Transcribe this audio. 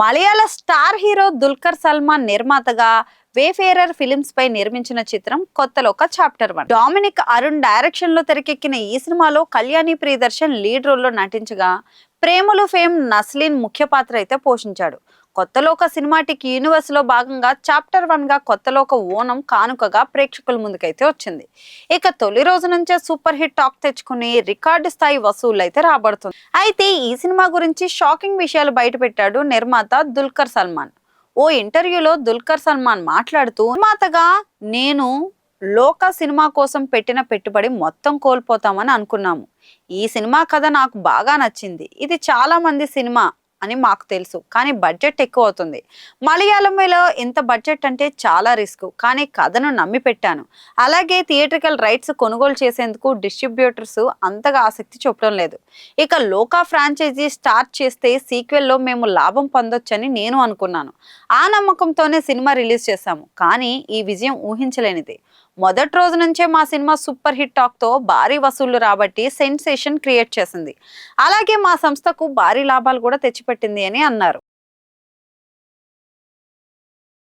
మలయాళ star hero Dulquer Salman నిర్మాతగా Wayfarer films పై నిర్మించిన చిత్రం కొత్తలో ఒక చాప్టర్ 1. డామినిక్ అరుణ్ డైరెక్షన్ లో తెరకెక్కిన ఈ సినిమాలో కళ్యాణి ప్రియదర్శన్ లీడ్ రోల్ లో నటించగా ప్రేమలు ఫేమ్ నస్లీన్ ముఖ్య పాత్ర అయితే పోషించాడు. కొత్తలోక సినిమాటిక్ యూనివర్స్ లో భాగంగా చాప్టర్ 1 గా కొత్తలోక ఓనం కానుకగా ప్రేక్షకుల ముందుకైతే వచ్చింది. ఇక తొలి రోజు నుంచే సూపర్ హిట్ టాక్ తెచ్చుకుని రికార్డు స్థాయి వసూళ్లు అయితే రాబడుతుంది. అయితే ఈ సినిమా గురించి షాకింగ్ విషయాలు బయటపెట్టాడు నిర్మాత దుల్కర్ సల్మాన్. ఓ ఇంటర్వ్యూలో దుల్కర్ సల్మాన్ మాట్లాడుతూ, నిర్మాతగా నేను లోక సినిమా కోసం పెట్టిన పెట్టుబడి మొత్తం కోల్పోతామని అనుకున్నాము. ఈ సినిమా కథ నాకు బాగా నచ్చింది. ఇది చాలా మంది సినిమా అని మాకు తెలుసు, కానీ బడ్జెట్ ఎక్కువ అవుతుంది. మలయాళంలో ఇంత బడ్జెట్ అంటే చాలా రిస్క్, కానీ కథను నమ్మి పెట్టాను. అలాగే థియేట్రికల్ రైట్స్ కొనుగోలు చేసేందుకు డిస్ట్రిబ్యూటర్స్ అంతగా ఆసక్తి చూపడం లేదు. ఇక లోకా ఫ్రాంచైజీ స్టార్ట్ చేస్తే సీక్వెల్లో మేము లాభం పొందొచ్చని నేను అనుకున్నాను. ఆ నమ్మకంతోనే సినిమా రిలీజ్ చేశాము, కానీ ఈ విజయం ఊహించలేనిది. మొదటి రోజు నుంచే మా సినిమా సూపర్ హిట్ టాక్ తో భారీ వసూళ్లు రాబట్టి సెన్సేషన్ క్రియేట్ చేసింది. అలాగే మా సంస్థకు భారీ లాభాలు కూడా తెచ్చిపెట్టింది అని అన్నారు.